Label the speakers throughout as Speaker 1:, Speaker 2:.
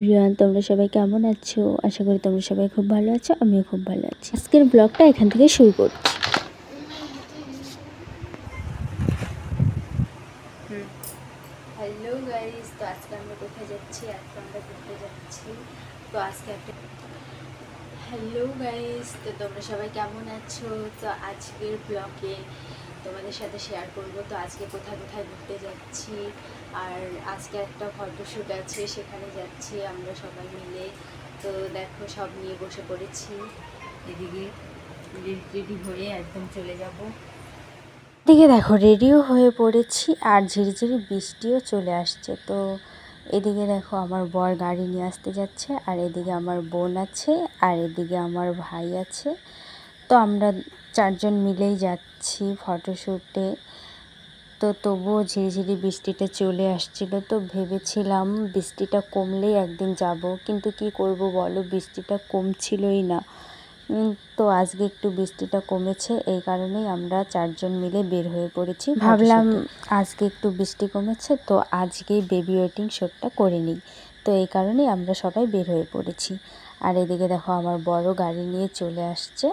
Speaker 1: Everyone, তোমরা সবাই কেমন আছো? আশা করি তোমরা সবাই খুব ভালো আছো। আমিও খুব ভালো আছি। আজকের ব্লগটা এখান থেকে শুরু করছি। হ্যালো গাইস, তো আজকে আমরা কোথায় যাচ্ছি? আজকে আমরা ঘুরতে যাচ্ছি। তো আজকে একটা হ্যালো গাইস, তো তোমরা সবাই কেমন আছো? তো আজকের ব্লগে তোমাদের সাথে শেয়ার করব তো আজকে কোথায় কোথায় ঘুরতে যাচ্ছি। আর আজকে একটা ফটোশ্যুট আছে, সেখানে যাচ্ছি আমরা সবাই মিলে। তো দেখো, সব নিয়ে বসে পড়েছি। এদিকে রেডি হয়ে একদম চলে যাব। এদিকে দেখো, রেডিও হয়ে পড়েছি আর ঝিরিঝিরি বৃষ্টিও চলে আসছে। তো এদিকে দেখো, আমার বর গাড়ি নিয়ে আসতে যাচ্ছে, আর এদিকে আমার বোন আছে, আর এদিকে আমার ভাই আছে। তো আমরা চারজন মিলেই যাচ্ছি ফটোশ্যুটে। তো তবুও ঝিরিঝিরি বৃষ্টিটা চলে আসছিল। তো ভেবেছিলাম বৃষ্টিটা কমলেই একদিন যাব, কিন্তু কি করব বলো, বৃষ্টিটা কমছিলই না। তো আজকে একটু বৃষ্টিটা কমেছে, এই কারণেই আমরা চারজন মিলে বের হয়ে পড়েছি। ভাবলাম আজকে একটু বৃষ্টি কমেছে, তো আজকেই বেবি ওয়েটিং শ্যুটটা করে নিই। তো এই কারণেই আমরা সবাই বের হয়ে পড়েছি। আর এদিকে দেখো, আমার বড় গাড়ি নিয়ে চলে আসছে।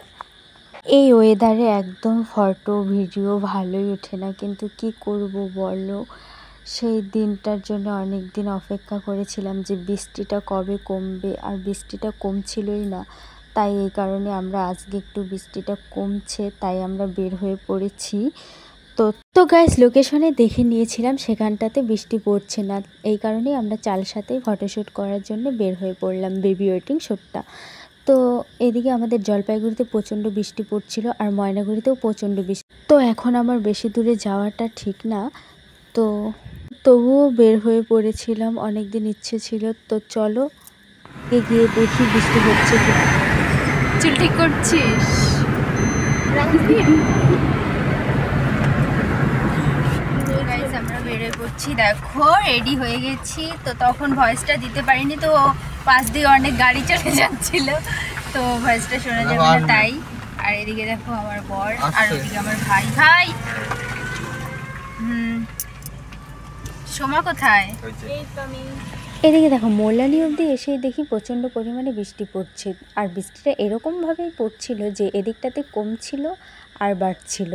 Speaker 1: এই ওয়েদারে একদম ফটো ভিডিও ভালোই ওঠে না, কিন্তু কি করব বলো, সেই দিনটার জন্য অনেক দিন অপেক্ষা করেছিলাম যে বৃষ্টিটা কবে কমবে, আর বৃষ্টিটা কমছিলই না। তাই এই কারণে আমরা আজকে একটু বৃষ্টিটা কমছে তাই আমরা বের হয়ে পড়েছি। তো গাইস, লোকেশনে দেখে নিয়েছিলাম সেখানটাতে বৃষ্টি পড়ছে না, এই কারণেই আমরা চালসাতেই ফটোশ্যুট করার জন্য বের হয়ে পড়লাম বেবি ওয়েটিং শ্যুটটা। তো এদিকে আমাদের জলপাইগুড়িতে প্রচণ্ড বৃষ্টি পড়ছিল, আর ময়নাগুড়িতেও প্রচণ্ড বৃষ্টি। তো এখন আমার বেশি দূরে যাওয়াটা ঠিক না, তো তবুও বের হয়ে পড়েছিলাম, অনেক দিন ইচ্ছে ছিল। তো চলো গিয়ে দেখি বৃষ্টি হচ্ছে কি।
Speaker 2: চুল ঠিক করছিস? আমরা বেরোয় পড়ছি, দেখো রেডি হয়ে গেছি। তো তখন ভয়েসটা দিতে পারিনি, তো পাশ দিয়ে অনেক গাড়ি চলে যাচ্ছিল, তো ভয়েসটা শোনা যাবে না তাই। আর এদিকে দেখো আমার বর, আর ওদিকে আমার ভাই। সোমা কোথায়?
Speaker 1: এদিকে দেখো, মোল্লানি অবধি এসে দেখি প্রচণ্ড পরিমাণে বৃষ্টি পড়ছে, আর বৃষ্টিটা এরকমভাবেই পড়ছিল যে এদিকটাতে কমছিল আর বাড়ছিল।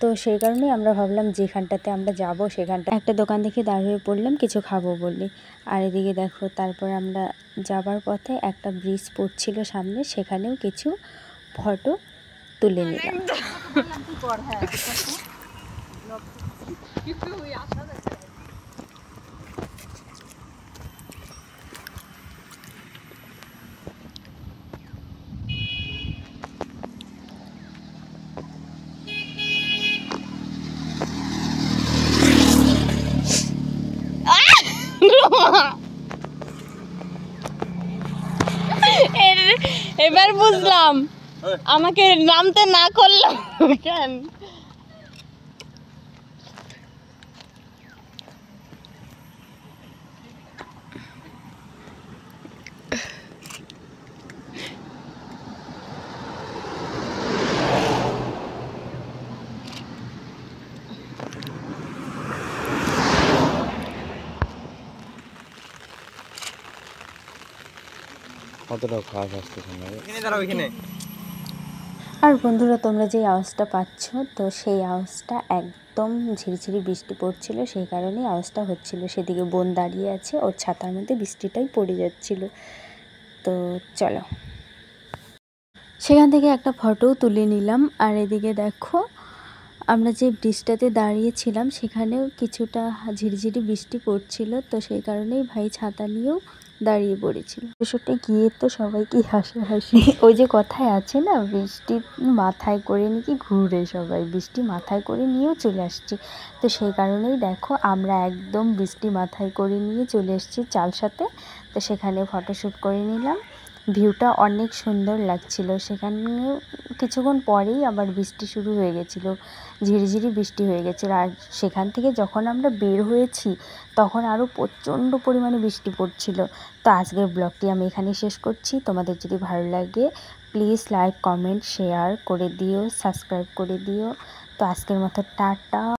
Speaker 1: তো সেই কারণেই আমরা ভাবলাম যেখানটাতে আমরা যাব সেখানটা একটা দোকান দেখে দাঁড় হয়ে পড়লাম কিছু খাবো বলে। আর এদিকে দেখো, তারপর আমরা যাবার পথে একটা ব্রিজ পড়ছিল সামনে, সেখানেও কিছু ফটো তুলে নিলাম।
Speaker 3: এবার বুঝলাম আমাকে নামতে না করলাম কেন।
Speaker 1: আর বন্ধুরা, তোমরা যে আওয়াজটা পাচ্ছ, তো সেই আওয়াজটা একদম ঝিরিঝিরি বৃষ্টি পড়ছিল, সেই কারণেই আওয়াজটা হচ্ছিল। সেদিকে বোন দাঁড়িয়ে আছে, ওর ছাতার মধ্যে বৃষ্টিটাই পড়ে যাচ্ছিল। তো চলো, সেখান থেকে একটা ফটোও তুলে নিলাম। আর এদিকে দেখো, আমরা যে ব্রিজটাতে দাঁড়িয়েছিলাম সেখানেও কিছুটা ঝিরিঝিরি বৃষ্টি পড়ছিল, তো সেই কারণেই ভাই ছাতা নিয়েও দাঁড়িয়ে পড়েছিল। সেটা গিয়ে তো সবাইকে হাসাহাসি, ওই যে কথায় আছে না, বৃষ্টি মাথায় করে নাকি ঘুরে, সবাই বৃষ্টি মাথায় করে নিয়েও চলে আসছি। তো সেই কারণেই দেখো, আমরা একদম বৃষ্টি মাথায় করে নিয়ে চলে এসেছি চালসাতে। তো সেখানে ফটোশ্যুট করে নিলাম। ভিউটা অনেক সুন্দর লাগছিল। সেখানে কিছুক্ষণ পরেই আবার বৃষ্টি শুরু হয়ে গেছিলো, ঝিরিঝিরি বৃষ্টি হয়ে গেছিলো। আর সেখান থেকে যখন আমরা বের হয়েছি তখন আরও প্রচণ্ড পরিমাণে বৃষ্টি পড়ছিল। তো আজকের ব্লগটি আমি এখানেই শেষ করছি। তোমাদের যদি ভালো লাগে প্লিজ লাইক, কমেন্ট, শেয়ার করে দিও, সাবস্ক্রাইব করে দিও। তো আজকের মতো টাটা।